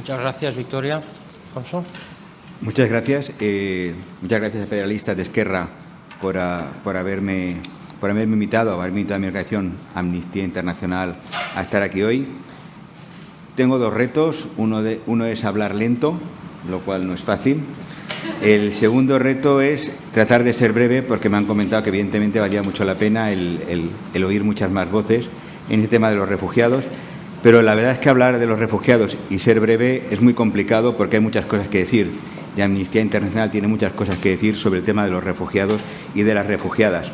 Muchas gracias, Victoria. Alfonso. Muchas gracias. Muchas gracias a Federalistas de Esquerra por haberme invitado, a mi organización Amnistía Internacional a estar aquí hoy. Tengo dos retos. Uno es hablar lento, lo cual no es fácil. El segundo reto es tratar de ser breve, porque me han comentado que evidentemente valía mucho la pena el oír muchas más voces en este tema de los refugiados. Pero la verdad es que hablar de los refugiados y ser breve es muy complicado porque hay muchas cosas que decir. Y Amnistía Internacional tiene muchas cosas que decir sobre el tema de los refugiados y de las refugiadas.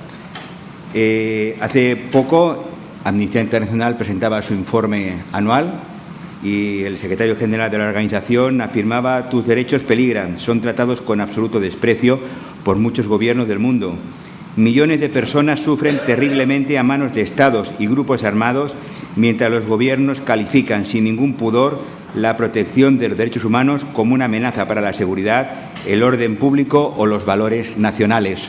Hace poco Amnistía Internacional presentaba su informe anual y el secretario general de la organización afirmaba: tus derechos peligran, son tratados con absoluto desprecio por muchos gobiernos del mundo. Millones de personas sufren terriblemente a manos de estados y grupos armados, mientras los gobiernos califican sin ningún pudor la protección de los derechos humanos como una amenaza para la seguridad, el orden público o los valores nacionales.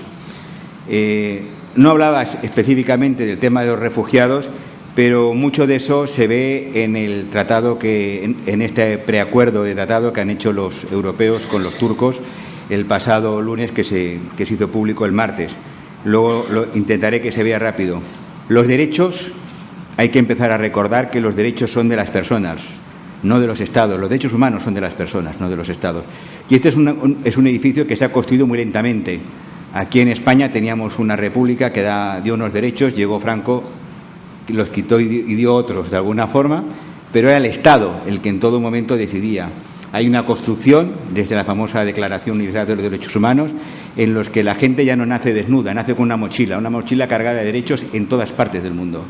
No hablabas específicamente del tema de los refugiados, pero mucho de eso se ve en el tratado en este preacuerdo de tratado que han hecho los europeos con los turcos el pasado lunes, que se hizo público el martes. Luego intentaré que se vea rápido. Los derechos, hay que empezar a recordar que los derechos son de las personas, no de los estados. Los derechos humanos son de las personas, no de los estados. Y este es un edificio que se ha construido muy lentamente. Aquí en España teníamos una república que dio unos derechos, llegó Franco, los quitó y dio otros de alguna forma, pero era el Estado el que en todo momento decidía. Hay una construcción, desde la famosa Declaración Universal de los Derechos Humanos, en los que la gente ya no nace desnuda, nace con una mochila cargada de derechos en todas partes del mundo.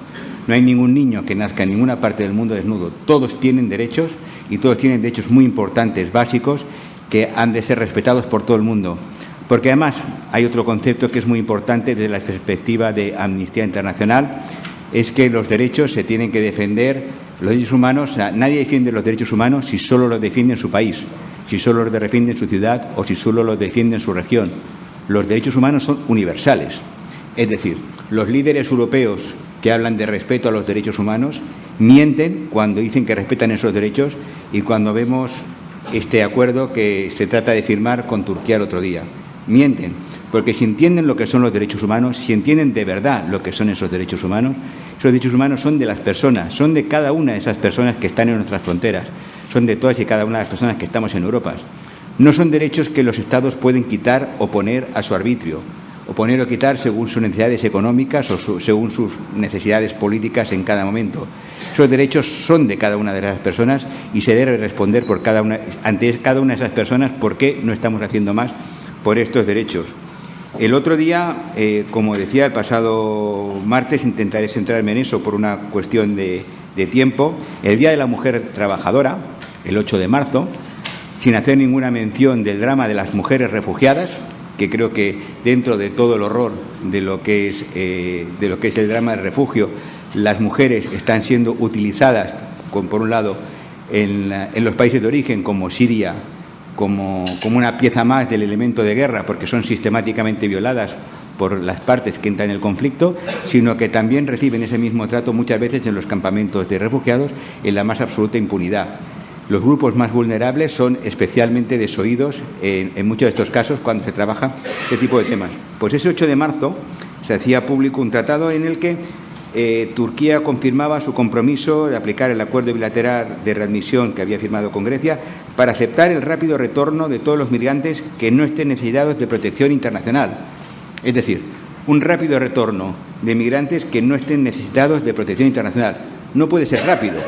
No hay ningún niño que nazca en ninguna parte del mundo desnudo. Todos tienen derechos y todos tienen derechos muy importantes, básicos, que han de ser respetados por todo el mundo. Porque además hay otro concepto que es muy importante desde la perspectiva de Amnistía Internacional, es que los derechos se tienen que defender. Los derechos humanos, o sea, nadie defiende los derechos humanos si solo los defiende en su país, si solo los defiende en su ciudad o si solo los defiende en su región. Los derechos humanos son universales. Es decir, los líderes europeos que hablan de respeto a los derechos humanos mienten cuando dicen que respetan esos derechos, y cuando vemos este acuerdo que se trata de firmar con Turquía el otro día, mienten, porque si entienden lo que son los derechos humanos, si entienden de verdad lo que son esos derechos humanos son de las personas, son de cada una de esas personas que están en nuestras fronteras, son de todas y cada una de las personas que estamos en Europa. No son derechos que los estados pueden quitar o poner a su arbitrio, o poner o quitar según sus necesidades económicas o según sus necesidades políticas en cada momento. Esos derechos son de cada una de las personas y se debe responder ante cada una de esas personas por qué no estamos haciendo más por estos derechos. El otro día, como decía, el pasado martes, intentaré centrarme en eso por una cuestión de tiempo, el Día de la Mujer Trabajadora, el 8 de marzo, sin hacer ninguna mención del drama de las mujeres refugiadas, que creo que dentro de todo el horror de lo que es el drama del refugio, las mujeres están siendo utilizadas, por un lado, en los países de origen, como Siria, como una pieza más del elemento de guerra, porque son sistemáticamente violadas por las partes que entran en el conflicto, sino que también reciben ese mismo trato muchas veces en los campamentos de refugiados en la más absoluta impunidad. Los grupos más vulnerables son especialmente desoídos en muchos de estos casos cuando se trabaja este tipo de temas. Pues ese 8 de marzo se hacía público un tratado en el que Turquía confirmaba su compromiso de aplicar el acuerdo bilateral de readmisión que había firmado con Grecia para aceptar el rápido retorno de todos los migrantes que no estén necesitados de protección internacional. Es decir, un rápido retorno de migrantes que no estén necesitados de protección internacional. No puede ser rápido.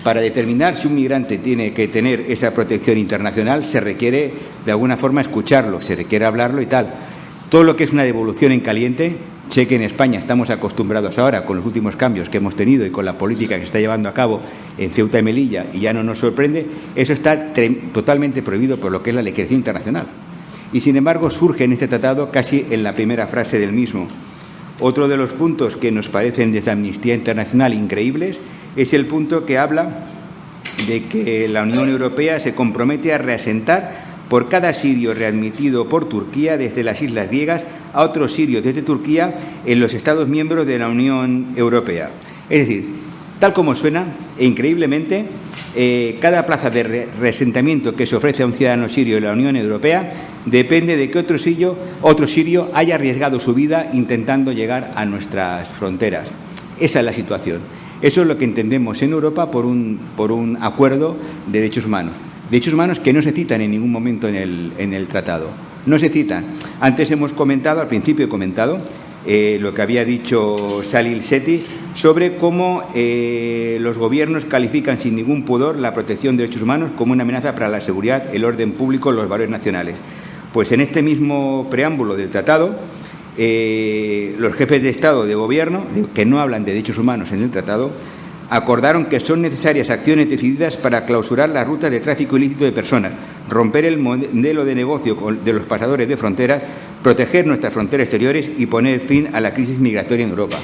Para determinar si un migrante tiene que tener esa protección internacional se requiere de alguna forma escucharlo, se requiere hablarlo y tal. Todo lo que es una devolución en caliente, sé que en España estamos acostumbrados ahora con los últimos cambios que hemos tenido y con la política que se está llevando a cabo en Ceuta y Melilla, y ya no nos sorprende, eso está totalmente prohibido por lo que es la legislación internacional. Y sin embargo surge en este tratado casi en la primera frase del mismo. Otro de los puntos que nos parecen desde Amnistía Internacional increíbles es el punto que habla de que la Unión Europea se compromete a reasentar por cada sirio readmitido por Turquía desde las islas griegas a otros sirios desde Turquía en los Estados miembros de la Unión Europea. Es decir, tal como suena, e increíblemente, cada plaza de reasentamiento que se ofrece a un ciudadano sirio en la Unión Europea depende de que otro sirio haya arriesgado su vida intentando llegar a nuestras fronteras. Esa es la situación. Eso es lo que entendemos en Europa por un acuerdo de derechos humanos. Derechos humanos que no se citan en ningún momento en el tratado. No se citan. Antes al principio he comentado lo que había dicho Salil Seti sobre cómo los gobiernos califican sin ningún pudor la protección de derechos humanos como una amenaza para la seguridad, el orden público, los valores nacionales. Pues en este mismo preámbulo del tratado, los jefes de Estado o de Gobierno, que no hablan de derechos humanos en el tratado, acordaron que son necesarias acciones decididas para clausurar las rutas de tráfico ilícito de personas, romper el modelo de negocio de los pasadores de fronteras, proteger nuestras fronteras exteriores y poner fin a la crisis migratoria en Europa.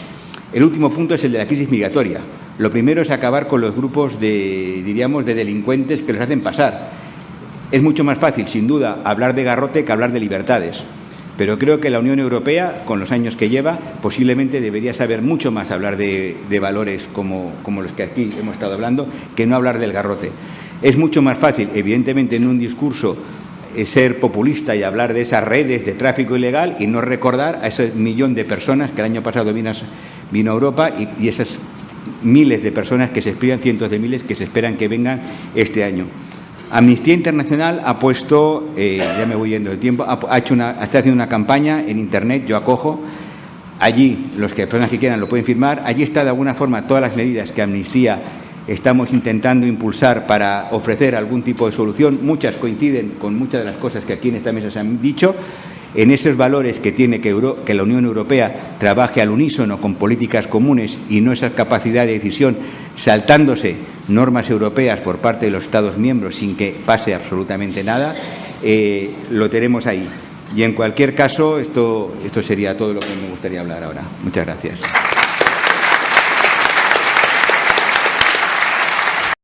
El último punto es el de la crisis migratoria. Lo primero es acabar con los grupos de delincuentes que los hacen pasar. Es mucho más fácil, sin duda, hablar de garrote que hablar de libertades. Pero creo que la Unión Europea, con los años que lleva, posiblemente debería saber mucho más hablar de valores como los que aquí hemos estado hablando, que no hablar del garrote. Es mucho más fácil, evidentemente, en un discurso ser populista y hablar de esas redes de tráfico ilegal y no recordar a ese millón de personas que el año pasado vino a Europa y esas miles de personas que se esperan, cientos de miles que se esperan que vengan este año. Amnistía Internacional ha puesto, ya me voy yendo del tiempo, está haciendo una campaña en Internet, yo acojo, allí las personas que quieran lo pueden firmar, allí está de alguna forma todas las medidas que Amnistía estamos intentando impulsar para ofrecer algún tipo de solución, muchas coinciden con muchas de las cosas que aquí en esta mesa se han dicho, en esos valores que tiene que la Unión Europea trabaje al unísono con políticas comunes y no esa capacidad de decisión saltándose normas europeas por parte de los Estados miembros sin que pase absolutamente nada, lo tenemos ahí. Y en cualquier caso, esto sería todo lo que me gustaría hablar ahora. Muchas gracias.